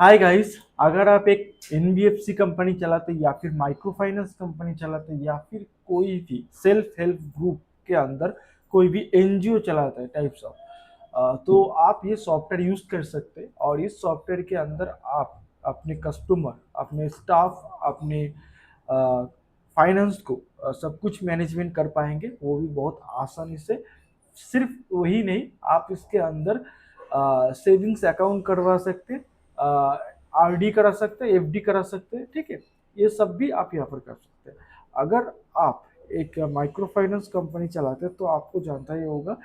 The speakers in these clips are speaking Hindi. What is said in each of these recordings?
हाय गाइस, अगर आप एक एनबीएफसी कंपनी चलाते या फिर माइक्रो फाइनेंस कंपनी चलाते या फिर कोई भी सेल्फ हेल्प ग्रुप के अंदर कोई भी एनजीओ चलाते हैं टाइप्स ऑफ, तो आप ये सॉफ्टवेयर यूज कर सकते हैं। और इस सॉफ्टवेयर के अंदर आप अपने कस्टमर, अपने स्टाफ, अपने फाइनेंस को सब कुछ मैनेजमेंट कर पाएंगे, वो भी बहुत आसानी से। सिर्फ वही नहीं, आप इसके अंदर सेविंग्स अकाउंट करवा सकते हैं, आरडी करा सकते हैं, एफडी करा सकते हैं। ठीक है, ये सब भी आप यहाँ पर कर सकते हैं। अगर आप एक माइक्रो फाइनेंस कंपनी चलाते हैं तो आपको जानता ही होगा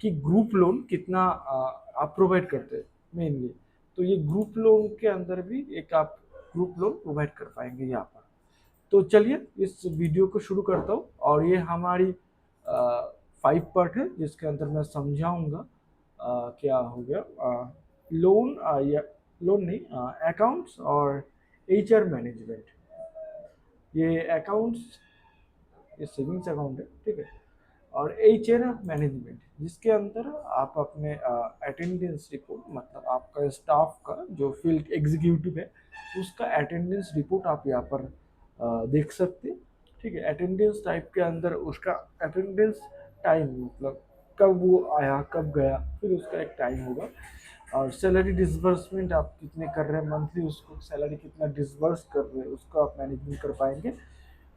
कि ग्रुप लोन कितना आप प्रोवाइड करते हैं मेनली। तो ये ग्रुप लोन के अंदर भी एक आप ग्रुप लोन प्रोवाइड कर पाएंगे यहाँ पर। तो चलिए इस वीडियो को शुरू करता हूँ, और ये हमारी 5 पार्ट है जिसके अंदर मैं समझाऊंगा क्या हो गया लोन, या लोन नहीं, अकाउंट्स और एचआर मैनेजमेंट। ये अकाउंट्स, ये सेविंग्स अकाउंट है, ठीक है। और एचआर मैनेजमेंट जिसके अंदर आप अपने अटेंडेंस रिपोर्ट, मतलब आपका स्टाफ का जो फील्ड एग्जीक्यूटिव है उसका अटेंडेंस रिपोर्ट आप यहाँ पर देख सकते हैं। ठीक है, अटेंडेंस टाइप के अंदर उसका अटेंडेंस टाइम, मतलब कब वो आया कब गया, फिर उसका एक टाइम होगा। और सैलरी डिसबर्समेंट आप कितने कर रहे हैं मंथली, उसको सैलरी कितना डिसबर्स कर रहे हैं उसको आप मैनेजमेंट कर पाएंगे।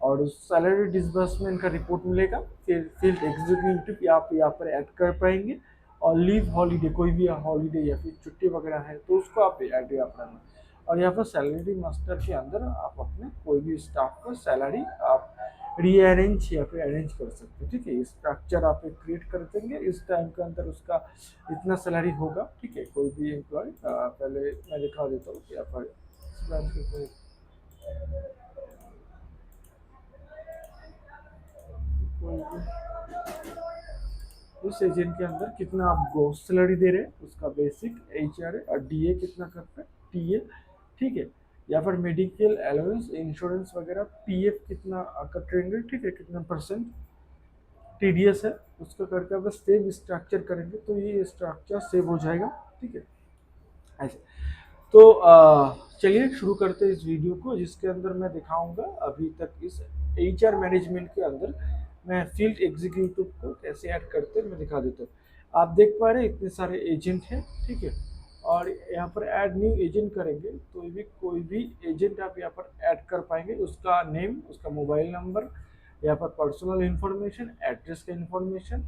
और उस सैलरी डिसबर्समेंट का रिपोर्ट मिलेगा, फिर फील्ड एग्जीक्यूटिव आप यहाँ पर ऐड कर पाएंगे। और लीव हॉलीडे, कोई भी हॉलीडे या फिर छुट्टी वगैरह है तो उसको आप ऐड यहाँ पर। और यहाँ पर सैलरी मास्टर के अंदर आप अपने कोई भी स्टाफ का सैलरी आप रीअरेंज या फिर अरेंज कर सकते हैं। ठीक है, स्ट्रक्चर आप क्रिएट कर देंगे, इस टाइम के अंदर उसका इतना सैलरी होगा। ठीक है, कोई भी एम्प्लॉय, पहले मैं दिखा देता हूँ यहाँ पर इस ब्रांच के कोई उस एजेंट के अंदर कितना आप ग्रोस सैलरी दे रहे हैं, उसका बेसिक एच आर है, और डीए कितना करते हैं, टीए। ठीक है, या फिर मेडिकल अलाउंस, इंश्योरेंस वगैरह, पीएफ कितना कटेंगे, ठीक है, कितना परसेंट टीडीएस है उसका करके अगर सेव स्ट्रक्चर करेंगे तो ये स्ट्रक्चर सेव हो जाएगा। ठीक है, ऐसे। तो चलिए शुरू करते हैं इस वीडियो को, जिसके अंदर मैं दिखाऊंगा अभी तक इस एचआर मैनेजमेंट के अंदर मैं फील्ड एग्जीक्यूटिव को कैसे ऐड करते हैं मैं दिखा देता हूँ। आप देख पा रहे हैं इतने सारे एजेंट हैं। ठीक है, और यहाँ पर ऐड न्यू एजेंट करेंगे तो भी कोई भी एजेंट आप यहाँ पर ऐड कर पाएंगे, उसका नेम, उसका मोबाइल नंबर, यहाँ पर पर्सनल इंफॉर्मेशन, एड्रेस का इंफॉर्मेशन,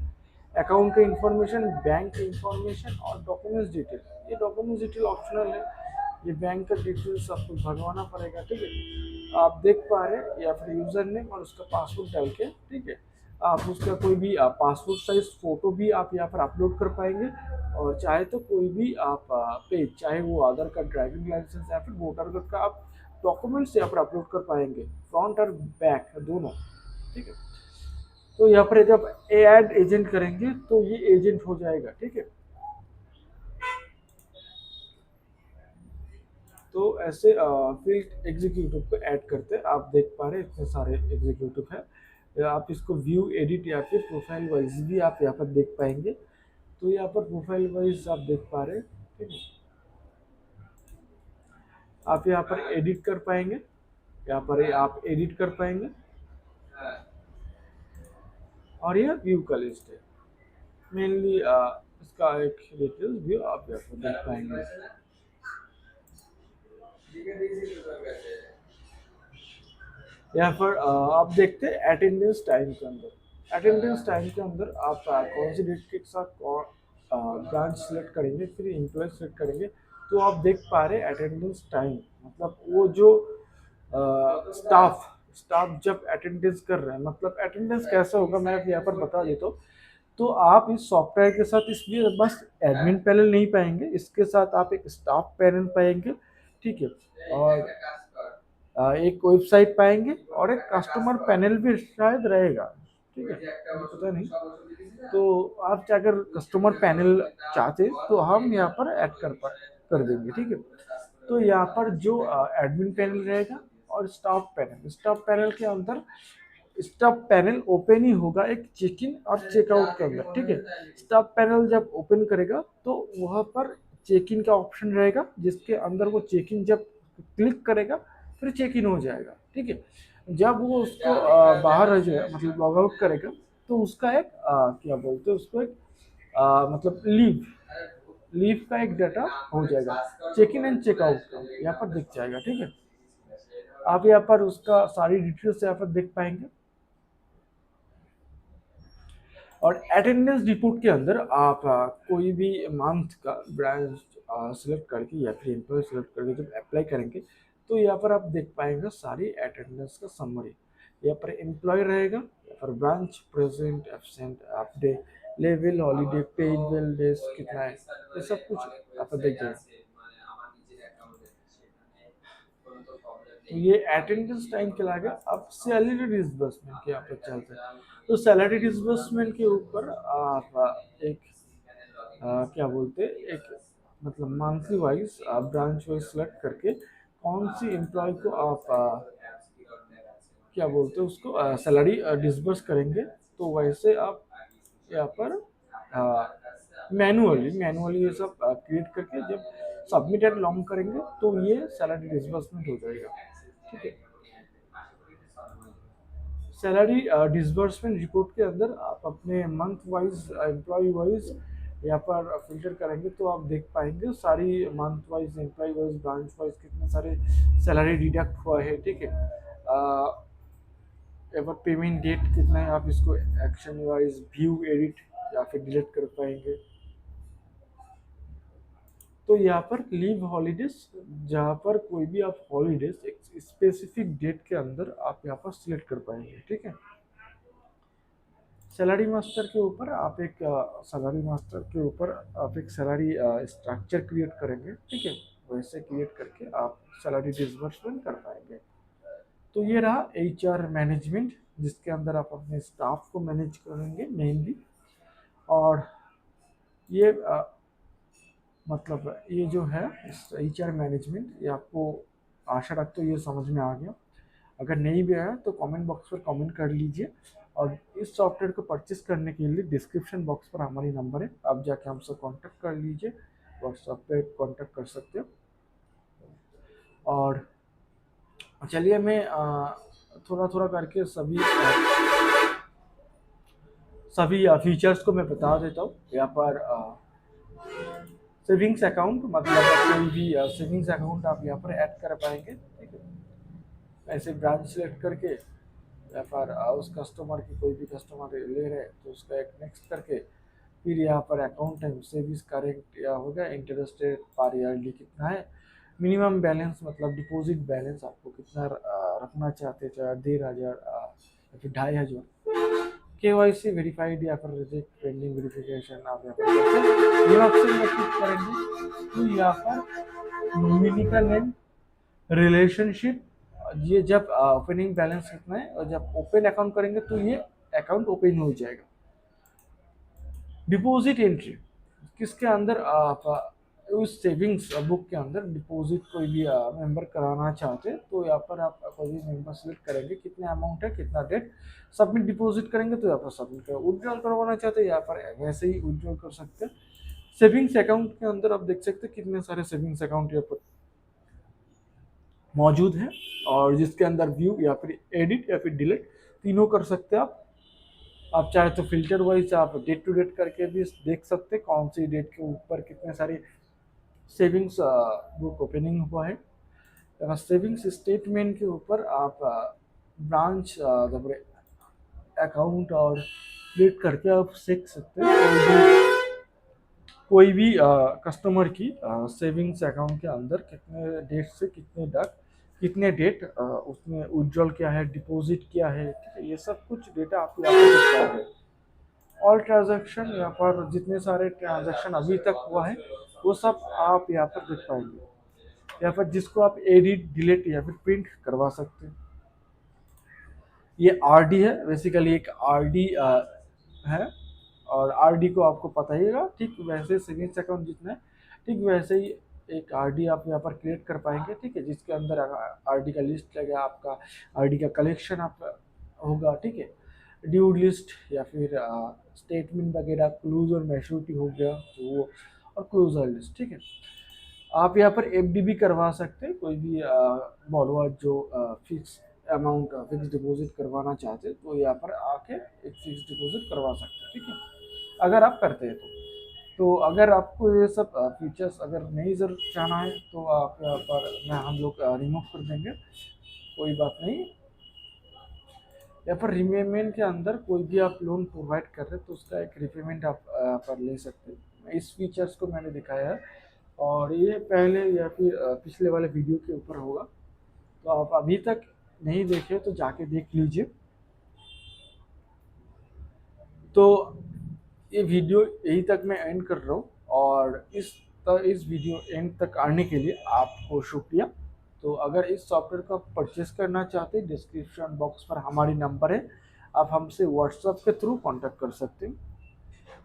अकाउंट का इंफॉर्मेशन, बैंक इंफॉर्मेशन और डॉक्यूमेंट्स डिटेल। ये डॉक्यूमेंट्स डिटेल ऑप्शनल है, ये बैंक का डिटेल्स आपको भरवाना पड़ेगा। ठीक है, आप देख पा रहे हैं, या फिर यूजर नेम और उसका पासवर्ड डाल के, ठीक है, आप उसका कोई भी पासपोर्ट साइज फोटो भी आप यहाँ पर अपलोड कर पाएंगे। और चाहे तो कोई भी आप पेज, चाहे वो आधार कार्ड, ड्राइविंग लाइसेंस या फिर वोटर कार्ड का आप डॉक्यूमेंट्स यहाँ पर अपलोड कर पाएंगे, फ्रंट और बैक दोनों। ठीक है, तो यहाँ पर जब ऐड एजेंट करेंगे तो ये एजेंट हो जाएगा। ठीक है, तो ऐसे फील्ड एग्जीक्यूटिव को ऐड करते हैं। आप देख पा रहे हैं इतने सारे एग्जीक्यूटिव है, आप इसको व्यू, एडिट या फिर प्रोफाइल वाइज भी आप यहाँ पर देख पाएंगे। तो यहाँ पर प्रोफाइल वाइज आप देख पा रहे हैं। ठीक है, आप यहाँ पर एडिट कर पाएंगे, यहाँ पर आप एडिट कर पाएंगे। और यह व्यू का लिस्ट है मेनली, इसका एक डिटेल्स व्यू आप यहाँ पर देख पाएंगे। यहाँ पर आप देखते हैं अटेंडेंस टाइम के अंदर, अटेंडेंस टाइम के अंदर आप कौन सी डेट के साथ ब्रांच सेलेक्ट करेंगे, फिर एम्प्लॉय सेलेक्ट करेंगे, तो आप देख पा रहे हैं अटेंडेंस टाइम, मतलब वो जो स्टाफ स्टाफ जब अटेंडेंस कर रहे हैं, मतलब अटेंडेंस कैसा होगा मैं यहाँ पर बता देता हूँ। तो आप इस सॉफ्टवेयर के साथ इसलिए बस एडमिन पैनल नहीं पाएंगे, इसके साथ आप एक स्टाफ पैनल पाएंगे। ठीक है, और एक वेबसाइट पाएंगे और एक कस्टमर पैनल भी शायद रहेगा। ठीक है, मुझे पता नहीं। तो आप अगर कस्टमर पैनल चाहते तो हम यहाँ पर ऐड कर देंगे। ठीक है, तो यहाँ पर जो एडमिन पैनल रहेगा और स्टाफ पैनल के अंदर स्टाफ पैनल ओपन ही होगा एक चेक इन और चेकआउट के अंदर। ठीक है, स्टाफ पैनल जब ओपन करेगा तो वहाँ पर चेक इन का ऑप्शन रहेगा, जिसके अंदर वो चेक इन जब क्लिक करेगा फिर चेक इन हो जाएगा, ठीक है। जब वो उसको बाहर जो है मतलब लॉग आउट करेगा तो उसका एक क्या बोलते हैं उसको, एक मतलब लीव का एक डाटा हो जाएगा, चेक इन एंड चेकआउट का यहाँ पर दिख जाएगा, ठीक है। आप यहाँ पर उसका सारी डिटेल्स यहाँ पर देख पाएंगे। और अटेंडेंस रिपोर्ट के अंदर आप कोई भी मंथ का ब्रांच सिलेक्ट करके या फिर एम्प्लॉय सिलेक्ट करके जब अप्लाई करेंगे तो यहाँ पर आप देख पाएंगे सारी अटेंडेंस का समरी। यहाँ पर एम्प्लॉय रहेगा, यहाँ पर ब्रांच प्रेजेंट एब्सेंट अपडे लेवल हॉलीडे पेड वेल डेज कितना है, ये सब कुछ यहाँ पर देख जाएगा। तो ये अटेंडेंस टाइम के लागे। अब सैलरी डिसबर्समेंट के यहाँ पे चलते हैं, तो सैलरी डिसबर्समेंट के ऊपर आप एक क्या बोलते हैं, एक मतलब monthly wise branch wise select करके कौन सी एम्प्लॉय को आप क्या बोलते हैं उसको सैलरी डिसबर्स करेंगे, तो वैसे आप यहाँ पर मैनुअली ये सब क्रिएट करके जब सबमिट एंड लॉन्ग करेंगे तो ये सैलरी डिसबर्समेंट हो जाएगा, ठीक है। सैलरी डिसबर्समेंट रिपोर्ट के अंदर आप अपने मंथ वाइज एम्प्लॉय वाइज यहाँ पर फिल्टर करेंगे तो आप देख पाएंगे सारी month wise employ wise branch wise कितने सारे सैलरी डिडक्ट हुआ है, ठीक है। यहाँ पर पेमेंट डेट कितना है, आप इसको एक्शन वाइज व्यू एडिट या फिर डिलीट कर पाएंगे। तो यहाँ पर लीव हॉलीडेज, जहाँ पर कोई भी आप हॉलीडेज एक स्पेसिफिक डेट के अंदर आप यहाँ पर सिलेक्ट कर पाएंगे, ठीक है। सैलरी मास्टर के ऊपर आप एक सैलरी मास्टर के ऊपर आप एक सैलरी स्ट्रक्चर क्रिएट करेंगे, ठीक है। वैसे क्रिएट करके आप सैलरी डिसबर्समेंट कर पाएंगे। तो ये रहा एचआर मैनेजमेंट, जिसके अंदर आप अपने स्टाफ को मैनेज करेंगे मेनली। और ये मतलब ये जो है एचआर मैनेजमेंट, ये आपको आशा रखते हो ये समझ में आ गया। अगर नहीं भी आया तो कमेंट बॉक्स पर कमेंट कर लीजिए। और इस सॉफ्टवेयर को परचेस करने के लिए डिस्क्रिप्शन बॉक्स पर हमारी नंबर है, आप जाके हमसे कांटेक्ट कर लीजिए, व्हाट्सएप पे कांटेक्ट कर सकते हो। और चलिए मैं थोड़ा थोड़ा करके सभी फीचर्स को मैं बता देता हूँ। यहाँ पर सेविंग्स अकाउंट मतलब कोई भी सेविंग्स अकाउंट आप यहाँ पर ऐड कर पाएंगे, ठीक है। ऐसे ब्रांच सेलेक्ट करके या फिर उस कस्टमर की कोई भी कस्टमर ले रहे तो उसका एक नेक्स्ट करके फिर यहाँ पर अकाउंट टाइम सेविंग्स करेंट या होगा इंटरेस्ट रेट पर ईयरली कितना है, मिनिमम बैलेंस मतलब डिपॉजिट बैलेंस आपको कितना रखना चाहते हैं, चाहे 1,500 या फिर 2,500। केवाईसी वेरीफाइड या फिर रिजेक्ट पेंडिंग वेरिफिकेशन आप यहाँ पर ये ऑप्शन में क्लिक करेंगे तो यहाँ पर नॉमिनी का नेम, रिलेशनशिप, ये जब ओपनिंग बैलेंस कितना है और जब ओपन अकाउंट करेंगे तो ये अकाउंट ओपन हो जाएगा। डिपॉजिट एंट्री, किसके अंदर आप उस सेविंग्स बुक के अंदर डिपॉजिट कोई भी मेंबर कराना चाहते हैं तो यहाँ पर आप कोई भी मेंबर सेलेक्ट करेंगे, कितना अमाउंट है कितना डेट, सबमिट डिपॉजिट करेंगे तो यहाँ पर सबमिट कर, विड्रॉल करवाना चाहते हैं यहाँ पर वैसे ही विड्रॉल कर सकते हैं। सेविंग्स अकाउंट के अंदर आप देख सकते हैं कितने सारे सेविंग्स अकाउंट यहाँ पर मौजूद है, और जिसके अंदर व्यू या फिर एडिट या फिर डिलीट तीनों कर सकते हैं आप चाहे तो फिल्टर वाइज आप डेट टू डेट करके भी देख सकते हैं कौन सी डेट के ऊपर कितने सारे सेविंग्स बुक ओपनिंग हुआ है। सेविंग्स स्टेटमेंट के ऊपर आप ब्रांच अकाउंट और क्लिक करके आप सीख सकते हैं कोई भी कस्टमर की सेविंग्स अकाउंट के अंदर कितने डेट से कितने तक कितने डेट उसमें विड्रॉल क्या है, डिपॉजिट क्या है, ठीक है। ये सब कुछ डेटा आप यहाँ पर देख पाएंगे। ऑल ट्रांजैक्शन, यहाँ पर जितने सारे ट्रांजैक्शन अभी तक हुआ है वो सब आप यहाँ पर देख पाएंगे। यहाँ पर जिसको आप एडिट डिलीट या फिर प्रिंट करवा सकते हैं। ये आरडी है, बेसिकली एक आरडी है, और आरडी को आपको पता ही होगा, ठीक वैसे सेविंग्स अकाउंट जितना है ठीक वैसे ही एक आरडी आप यहाँ पर क्रिएट कर पाएंगे, ठीक है। जिसके अंदर आरडी का लिस्ट लगेगा, आपका आरडी का कलेक्शन आप होगा, ठीक है। ड्यू लिस्ट या फिर स्टेटमेंट वगैरह क्लोज और मैच्योरिटी हो गया तो वो और क्लोजर लिस्ट, ठीक है। आप यहाँ पर एफडी भी करवा सकते हैं, कोई भी बॉरोवर जो फिक्स अमाउंट फिक्स डिपॉजिट करवाना चाहते हैं तो यहाँ पर आके एक फिक्स डिपॉजिट करवा सकते हैं, ठीक है, अगर आप करते हैं तो अगर आपको ये सब फीचर्स अगर नहीं जरूर चाहना है तो आप यहाँ पर हम लोग रिमूव कर देंगे, कोई बात नहीं। या फिर रिपेमेंट के अंदर कोई भी आप लोन प्रोवाइड कर रहे हैं तो उसका एक रिपेमेंट आप पर ले सकते हैं। इस फीचर्स को मैंने दिखाया है और ये पहले या फिर पिछले वाले वीडियो के ऊपर होगा, तो आप अभी तक नहीं देखे तो जाके देख लीजिए। तो ये वीडियो यही तक मैं एंड कर रहा हूँ और इस वीडियो एंड तक आने के लिए आपको शुक्रिया। तो अगर इस सॉफ्टवेयर को आप परचेस करना चाहते हैं, डिस्क्रिप्शन बॉक्स पर हमारी नंबर है, आप हमसे व्हाट्सएप के थ्रू कांटेक्ट कर सकते हैं।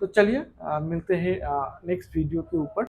तो चलिए मिलते हैं नेक्स्ट वीडियो के ऊपर।